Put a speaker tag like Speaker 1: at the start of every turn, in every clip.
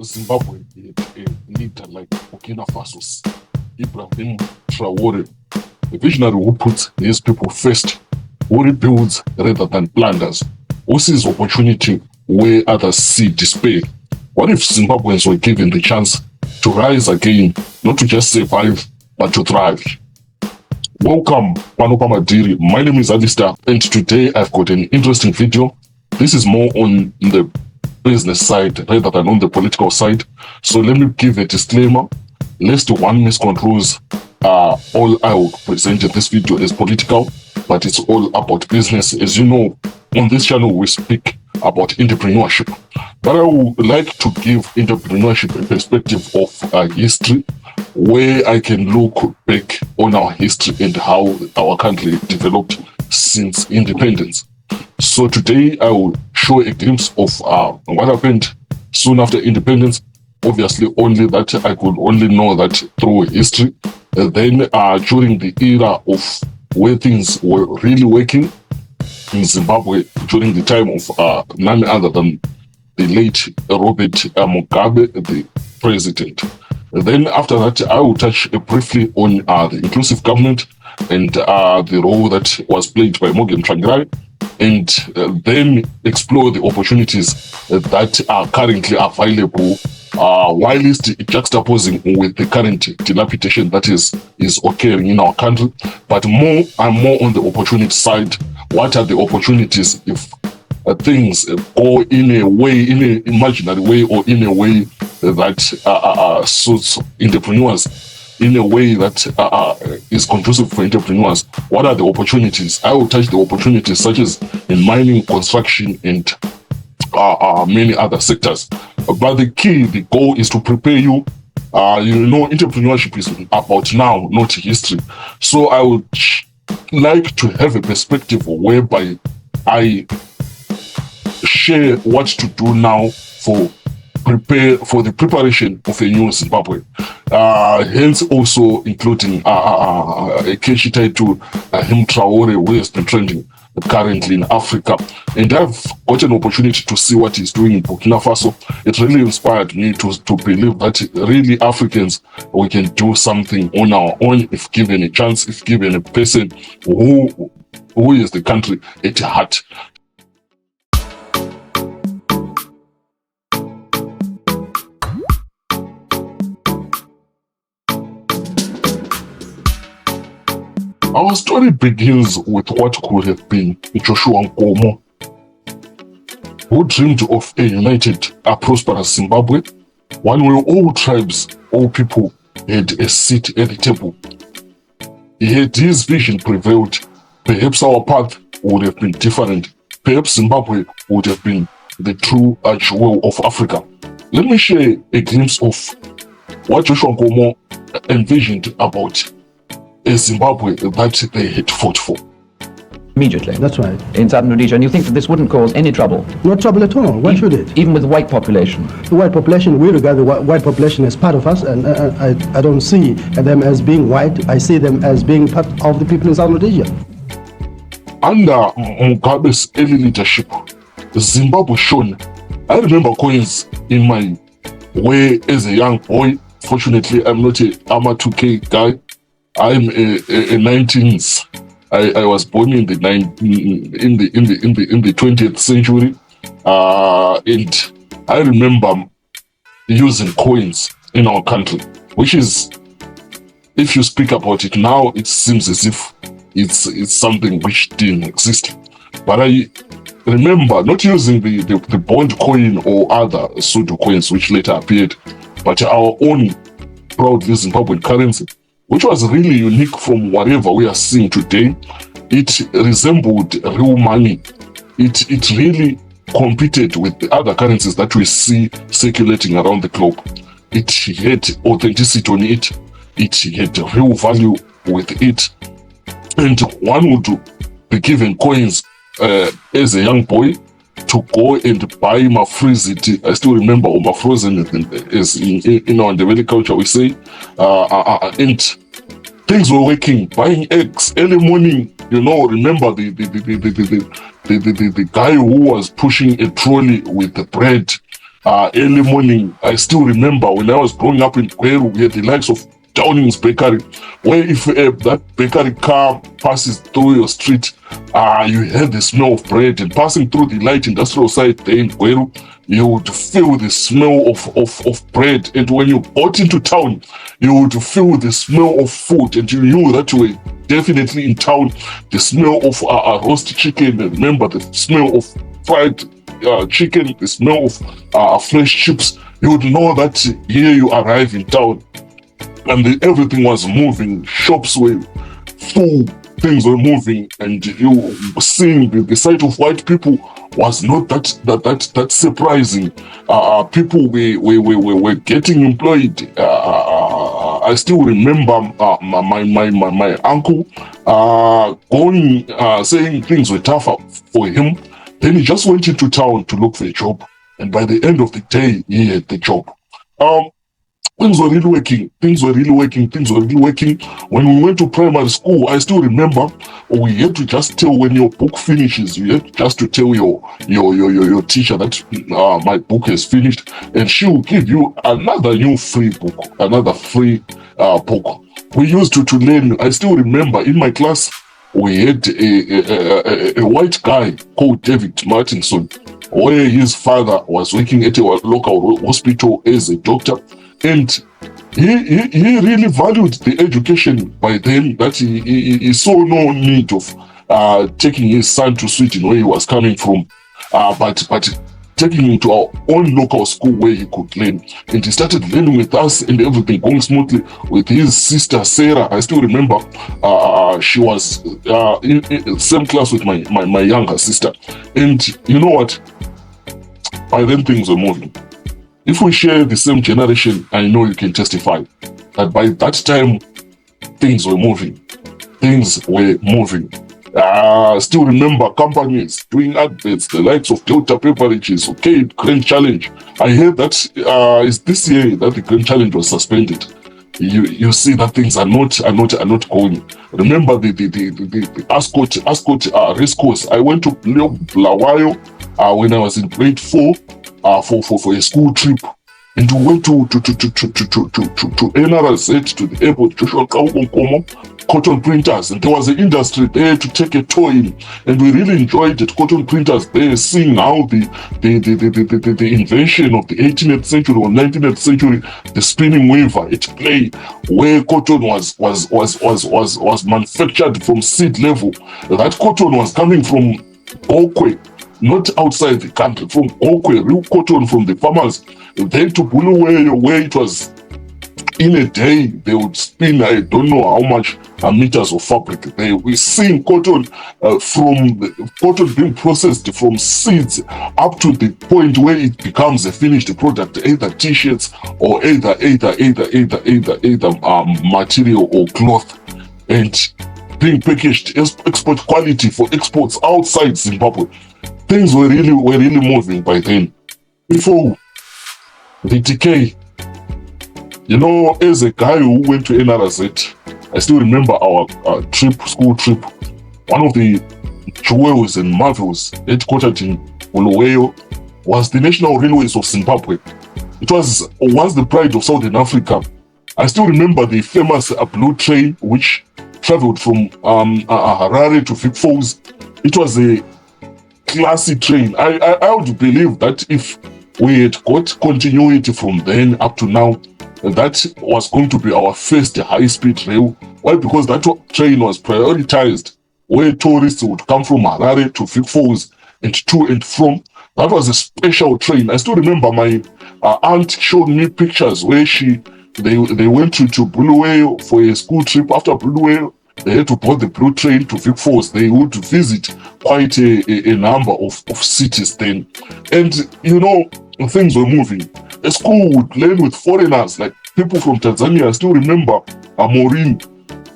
Speaker 1: Zimbabwe, a leader like Burkina Faso's Ibrahim Traoré, a visionary who puts his people first, who rebuilds rather than plunders, who sees opportunity where others see despair. What if Zimbabweans were given the chance to rise again, not to just survive, but to thrive? Welcome, Panopa Madiri. My name is Alistair, and today I've got an interesting video. This is more on the business side rather than on the political side. So let me give a disclaimer. Lest one misconstrues all I will present in this video is political, but it's all about business. As you know, on this channel we speak about entrepreneurship, but I would like to give entrepreneurship a perspective of history, where I can look back on our history and how our country developed since independence. So today I will show a glimpse of what happened soon after independence. Obviously, only that I could only know that through history. Then during the era of where things were really working in Zimbabwe, during the time of none other than the late Robert Mugabe, the president. Then after that, I will touch briefly on the inclusive government and the role that was played by Ibrahim Traoré, and then explore the opportunities that are currently available, whilst juxtaposing with the current dilapidation that is occurring in our country. But more and more on the opportunity side. What are the opportunities if things go in a way, in an imaginary way, or in a way that suits entrepreneurs, in a way that is conducive for entrepreneurs? What are the opportunities? I will touch the opportunities such as in mining, construction, and many other sectors. But the key, the goal is to prepare you. Entrepreneurship is about now, not history. So I would like to have a perspective whereby I share what to do now for the preparation of a new Zimbabwe. Hence also including a case tied to Ibrahim Traoré, who has been trending currently in Africa. And I've got an opportunity to see what he's doing in Burkina Faso. It really inspired me to believe that really Africans, we can do something on our own if given a chance, if given a person who is the country at heart. Our story begins with what could have been Joshua Nkomo, who dreamed of a united, prosperous Zimbabwe, one where all tribes, all people had a seat at the table. Had his vision prevailed, perhaps our path would have been different. Perhaps Zimbabwe would have been the true jewel of Africa. Let me share a glimpse of what Joshua Nkomo envisioned about a Zimbabwe that they had fought for.
Speaker 2: Immediately.
Speaker 3: That's right.
Speaker 2: In Southern Rhodesia, and you think that this wouldn't cause any trouble?
Speaker 3: No trouble at all. Why should it?
Speaker 2: Even with the white population?
Speaker 3: The white population, we regard the white population as part of us, and I don't see them as being white. I see them as being part of the people in Southern Rhodesia.
Speaker 1: Under Mugabe's early leadership, Zimbabwe shone. I remember coins in my way as a young boy. Fortunately, I'm not a AMA 2K guy. I'm a 19th. I was born in the 20th century, and I remember using coins in our country, which is, if you speak about it now, it seems as if it's something which didn't exist. But I remember not using the bond coin or other pseudo coins which later appeared, but our own proudly Zimbabwean currency, which was really unique from whatever we are seeing today. It resembled real money. It really competed with the other currencies that we see circulating around the globe. It had authenticity on it. It had real value with it. And one would be given coins as a young boy to go and buy mafriziti. I still remember mafrozen as in our Ndebele culture we say, and things were working. Buying eggs early morning. Remember the guy who was pushing a trolley with the bread early morning. I still remember when I was growing up in Gweru, we had the likes of Downing's Bakery, where if that bakery car passes through your street, you heard the smell of bread. And passing through the light industrial site there in Gweru, you would feel the smell of bread. And when you got into town, you would feel the smell of food, and you knew that you were definitely in town. The smell of roast chicken, and remember the smell of fried chicken, the smell of fresh chips. You would know that here you arrive in town. And everything was moving, shops were full, things were moving, and you seeing the sight of white people was not that surprising. People were getting employed. I still remember my uncle going, saying things were tougher for him. Then he just went into town to look for a job, and by the end of the day, he had the job. Things were really working. When we went to primary school, I still remember we had to just tell when your book finishes. You had just to tell your teacher that my book has finished, and she will give you another new free book, another free book. We used to learn. I still remember in my class we had a white guy called David Martinson, where his father was working at a local hospital as a doctor. And he really valued the education by then, that he saw no need of taking his son to Sweden where he was coming from, but taking him to our own local school where he could learn. And he started learning with us, and everything going smoothly with his sister Sarah. I still remember she was in the same class with my younger sister. And you know what? By then things were moving. If we share the same generation, I know you can testify that by that time, things were moving. Still remember companies doing adverts, the likes of Delta Beverages, okay, Grand Challenge. I heard that it's this year that the Grand Challenge was suspended. You see that things are not going. Remember the Ascot race course. I went to Blawayo when I was in grade 4. For a school trip, and we went to NRZ, to the airport, Joshua Kaunkomo, cotton printers, and there was an industry there to take a tour in, and we really enjoyed it. Cotton printers there, seeing how the invention of the 18th century or 19th century, the spinning weaver at play, where cotton was manufactured from seed level. That cotton was coming from Okwe, not outside the country, from Okwe, real cotton from the farmers. Then to Buluwayo, where it was in a day, they would spin, I don't know how much meters of fabric. We see cotton cotton being processed from seeds up to the point where it becomes a finished product, either t-shirts or either material or cloth, and being packaged as export quality for exports outside Zimbabwe. Things were really moving by then. Before the decay, you know, as a guy who went to NRZ, I still remember our school trip. One of the jewels and marvels headquartered in Bulawayo was the National Railways of Zimbabwe. It was once the pride of Southern Africa. I still remember the famous blue train which traveled from Harare to Vic Falls. It was a classy train. I would believe that if we had got continuity from then up to now, that was going to be our first high-speed rail. Why? Because that train was prioritized, where tourists would come from Harare to Vic Falls and to and from. That was a special train. I still remember my aunt showed me pictures where they went to Bulawayo for a school trip. After Bulawayo, they had to board the blue train to Vic Falls. They would visit quite a number of cities then. And, you know, things were moving. A school would learn with foreigners, like people from Tanzania. I still remember Maureen,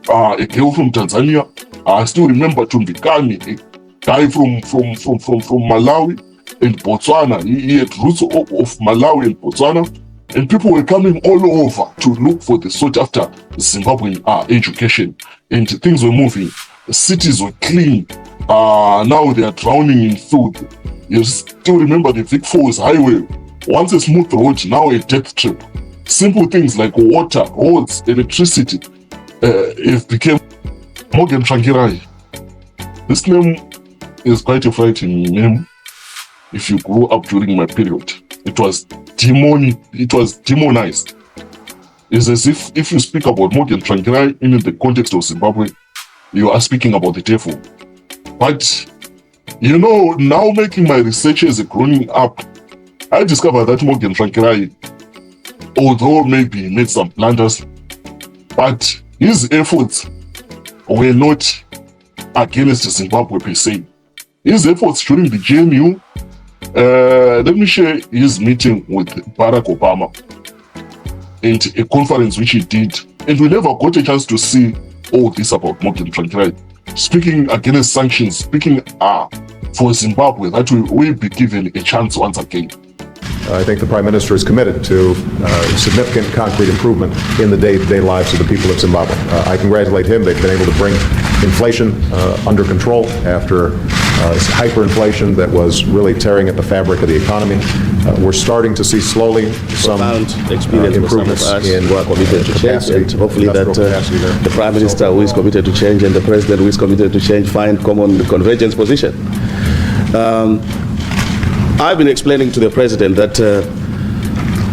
Speaker 1: a girl from Tanzania. I still remember Tumbikani, a guy from Malawi and Botswana. He had roots of Malawi and Botswana. And people were coming all over to look for the sought after Zimbabwean education. And things were moving. The cities were clean. Now they are drowning in filth. You still remember the Vic Falls highway, Once a smooth road, now a death trap. Simple things like water, roads, electricity, it became Morgan Trangirai. This name is quite a frightening name if you grew up during my period. It was demonized. It's as if you speak about Morgan Trangirai in the context of Zimbabwe, you are speaking about the devil. But, you know, now making my research as growing up, I discovered that Morgan Trangirai, although maybe he made some blunders, but his efforts were not against Zimbabwe per se. His efforts during the GNU, let me share his meeting with Barack Obama and a conference which he did, and we never got a chance to see all this about Morgan Trangirai. Speaking against sanctions, speaking for Zimbabwe, that we will be given a chance once again.
Speaker 4: I think the Prime Minister is committed to significant concrete improvement in the day-to-day lives of the people of Zimbabwe. I congratulate him. They've been able to bring inflation under control after hyperinflation that was really tearing at the fabric of the economy. We're starting to see slowly some improvements in
Speaker 5: who are committed to change, and hopefully that the Prime Minister who is committed to change and the President who is committed to change find common convergence position. I've been explaining to the President that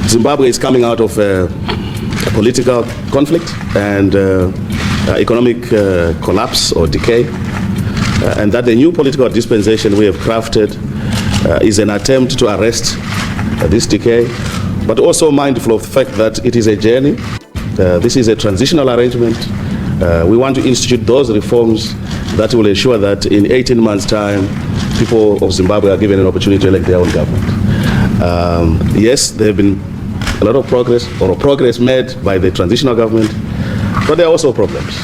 Speaker 5: Zimbabwe is coming out of a political conflict and economic collapse or decay, and that the new political dispensation we have crafted is an attempt to arrest this decay, but also mindful of the fact that it is a journey. This is a transitional arrangement. We want to institute those reforms that will ensure that in 18 months' time, people of Zimbabwe are given an opportunity to elect their own government. Yes, there have been a lot of progress made by the transitional government, but there are also problems.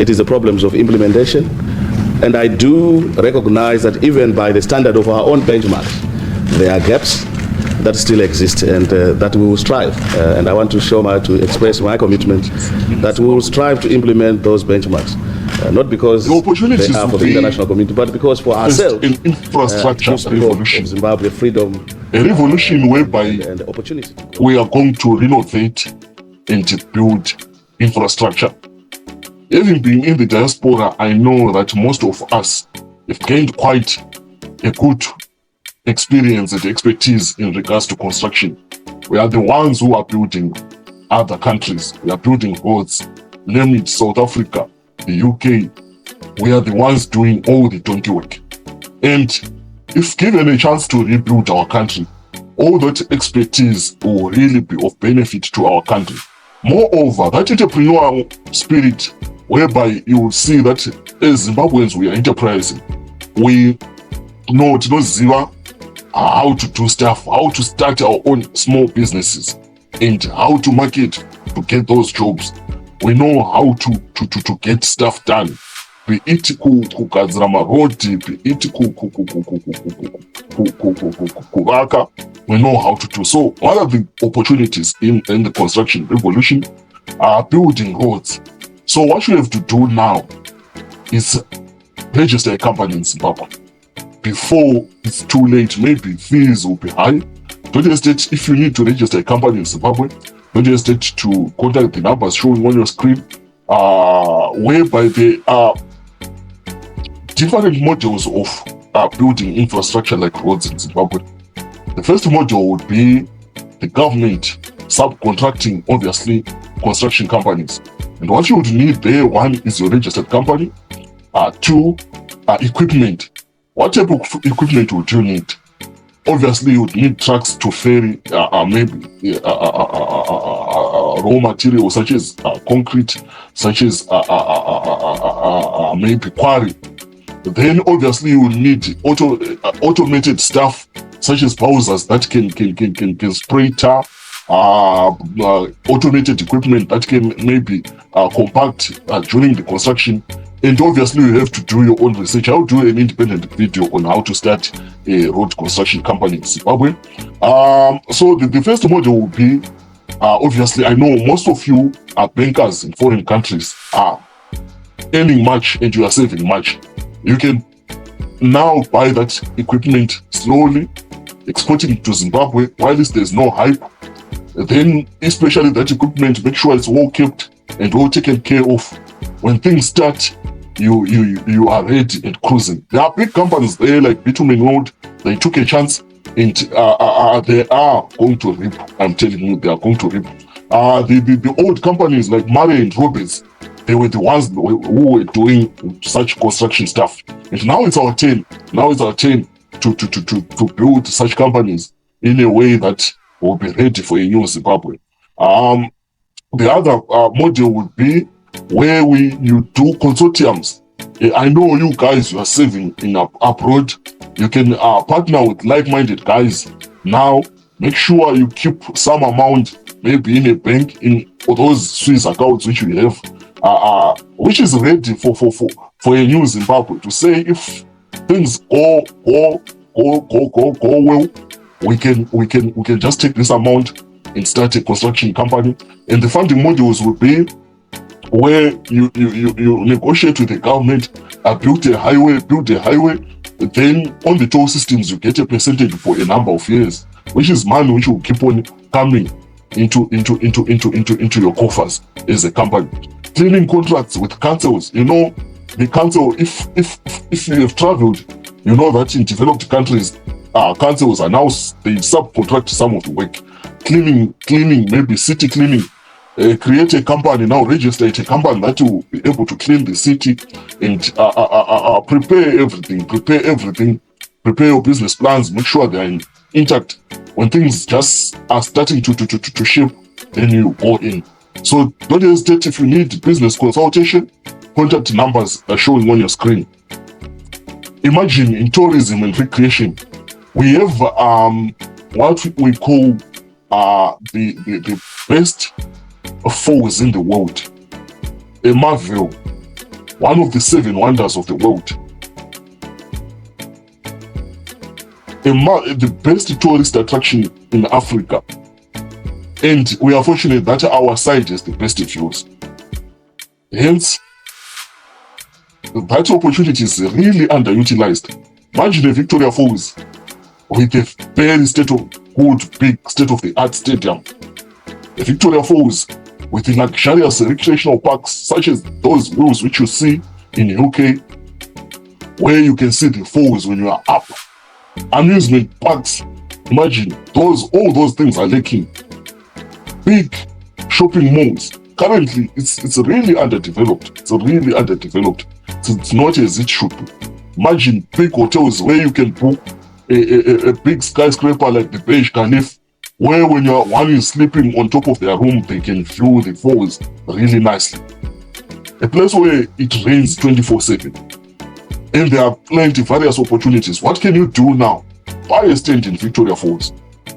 Speaker 5: It is the problems of implementation, and I do recognize that even by the standard of our own benchmarks, there are gaps that still exist, and that we will strive. And I want to express my commitment that we will strive to implement those benchmarks. Not because they are for the international community, but because for ourselves,
Speaker 1: an infrastructure revolution,
Speaker 5: Zimbabwe, freedom,
Speaker 1: a revolution whereby
Speaker 5: and the opportunity
Speaker 1: we are going to renovate and build infrastructure. Even being in the diaspora, I know that most of us have gained quite a good experience and expertise in regards to construction. We are the ones who are building other countries. We are building roads, name it South Africa, the UK. We are the ones doing all the donkey work. And if given a chance to rebuild our country, all that expertise will really be of benefit to our country. Moreover, that entrepreneurial spirit whereby you will see that as Zimbabweans we are enterprising. We know how to do stuff, how to start our own small businesses, and how to market to get those jobs. We know how to get stuff done. Be it kugadzira marodhi, be it kuvaka, we know how to do. So one of the opportunities in the construction revolution are building roads. So what you have to do now is register a company in Zimbabwe. Before it's too late, maybe fees will be high. Don't hesitate if you need to register a company in Zimbabwe. Don't hesitate to contact the numbers showing on your screen, whereby there are different models of building infrastructure like roads in Zimbabwe. The first model would be the government subcontracting, obviously, construction companies. And what you would need there, one is your registered company, two, equipment. What type of equipment would you need? Obviously, you would need trucks to ferry maybe raw materials such as concrete, such as maybe quarry. Then obviously you will need automated stuff such as pausers that can spray tar, automated equipment that can maybe compact during the construction. And obviously you have to do your own research. I'll do an independent video on how to start a road construction company in Zimbabwe. So the first model will be, obviously I know most of you are bankers in foreign countries, are earning much and you are saving much. You can now buy that equipment slowly exporting it to Zimbabwe, while there's no hype. Then, especially that equipment, make sure it's well kept and well taken care of. When things start, you are ready and cruising. There are big companies there like Bitumen Road. They took a chance and they are going to reap. I'm telling you, they are going to reap. The old companies like Murray and Roberts, they were the ones who were doing such construction stuff. And now it's our turn. Now it's our turn to build such companies in a way that will be ready for a new Zimbabwe. The other model would be where you do consortiums. I know you guys, you are saving in abroad. You can partner with like-minded guys. Now, make sure you keep some amount, maybe in a bank, in those Swiss accounts which you have, which is ready for a new Zimbabwe. To say if things go well, we can just take this amount and start a construction company. And the funding modules will be where you negotiate with the government, build a highway, then on the toll systems you get a percentage for a number of years, which is money which will keep on coming into your coffers as a company. Cleaning contracts with councils. You know, the council, if you have traveled, you know that in developed countries, councils are now, they subcontract some of the work. Cleaning, maybe city cleaning. Create a company now, register a company that will be able to clean the city and prepare everything, prepare your business plans, make sure they are intact. When things just are starting to shape, then you go in. So don't hesitate. If you need business consultation, contact numbers are showing on your screen. Imagine in tourism and recreation, we have what we call the best falls in the world. A marvel, one of the 7 wonders of the world. The best tourist attraction in Africa. And we are fortunate that our side has the best views. Hence, that opportunity is really underutilized. Imagine a Victoria Falls with a very big state-of-the-art stadium. A Victoria Falls with the luxurious recreational parks such as those views which you see in the UK, where you can see the falls when you are up. Amusement parks, imagine all those things are lacking. Big shopping malls. Currently, it's really underdeveloped. It's not as it should be. Imagine big hotels where you can book a big skyscraper like the Burj Khalifa, where when one is sleeping on top of their room, they can view the falls really nicely. A place where it rains 24/7. And there are various opportunities. What can you do now? Buy a stand in Victoria Falls.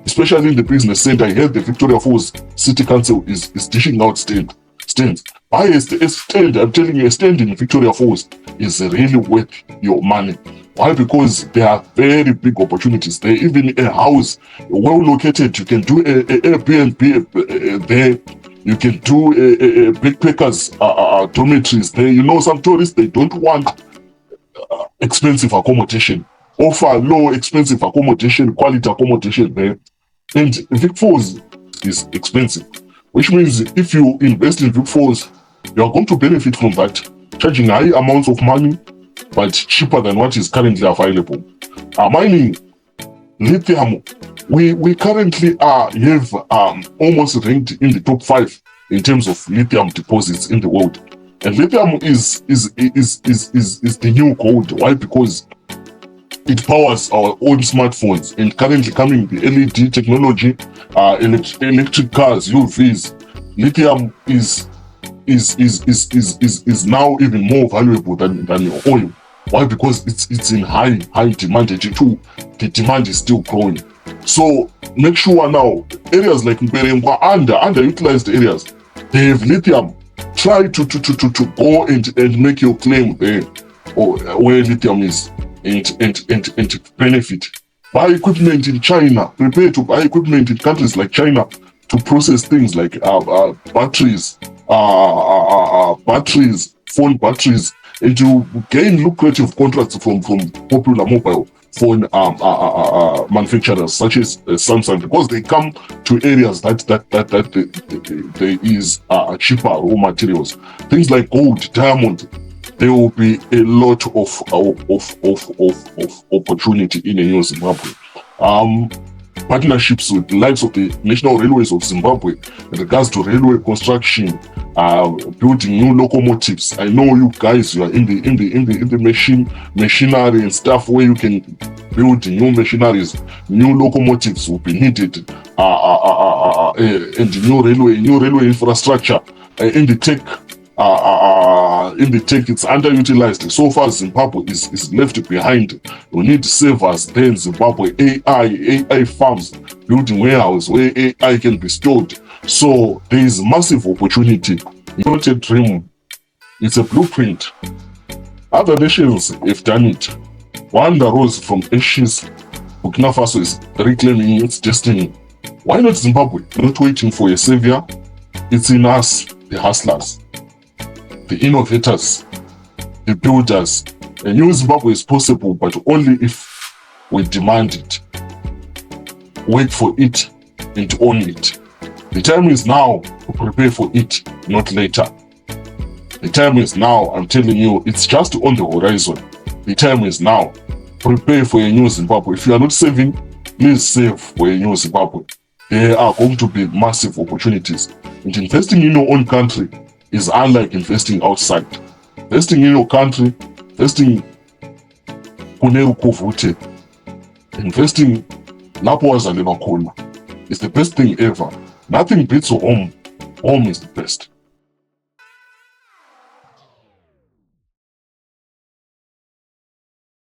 Speaker 1: Especially in the business center, I heard the Victoria Falls City Council is dishing out stands. Buy a stand. I'm telling you, a stand in Victoria Falls is really worth your money. Why? Because there are very big opportunities there. Even a house well located, you can do a Airbnb there. You can do a backpackers dormitories there. You know, some tourists, they don't want expensive accommodation. Offer low expensive accommodation, quality accommodation there. And Vic Falls is expensive, which means if you invest in Vic Falls, you are going to benefit from that, charging high amounts of money, but cheaper than what is currently available. Mining, lithium, we currently have almost ranked in the top 5 in terms of lithium deposits in the world. And lithium is the new gold. Why? Because it powers our own smartphones, and currently coming the LED technology, electric cars, UVs. Lithium is now even more valuable than oil. Why? Because it's in high demand. The demand is still growing. So make sure now areas like Mberengwa, underutilized areas, they have lithium. Try to go and make your claim there, or where lithium is, and benefit. Buy equipment in China. Prepare to buy equipment in countries like China to process things like batteries, phone batteries, and to gain lucrative contracts from Popular Mobile. phone manufacturers such as Samsung, because they come to areas that there is cheaper raw materials. Things like gold, diamond, there will be a lot of opportunity in a new Zimbabwe. Partnerships with the likes of the National Railways of Zimbabwe in regards to railway construction, building new locomotives. I know you guys, you are in the machinery and stuff where you can build new machineries. New locomotives will be needed, and new railway infrastructure in the tech. It's underutilized. So far, Zimbabwe is left behind. We need savers there in Zimbabwe. AI farms, building warehouse where AI can be stored. So there is massive opportunity. It's not a dream. It's a blueprint. Other nations have done it. Rwanda rose from ashes. Burkina Faso is reclaiming its destiny. Why not Zimbabwe? Not waiting for a savior. It's in us, the hustlers, the innovators, the builders. A new Zimbabwe is possible, but only if we demand it, wait for it, and own it. The time is now to prepare for it, not later. The time is now, I'm telling you, it's just on the horizon. The time is now. Prepare for a new Zimbabwe. If you are not saving, please save for a new Zimbabwe. There are going to be massive opportunities. And investing in your own country is unlike investing outside. Investing in your country, investing kune kuvute, investing lapho wazalelwa khona is the best thing ever. Nothing beats home. Home is the best.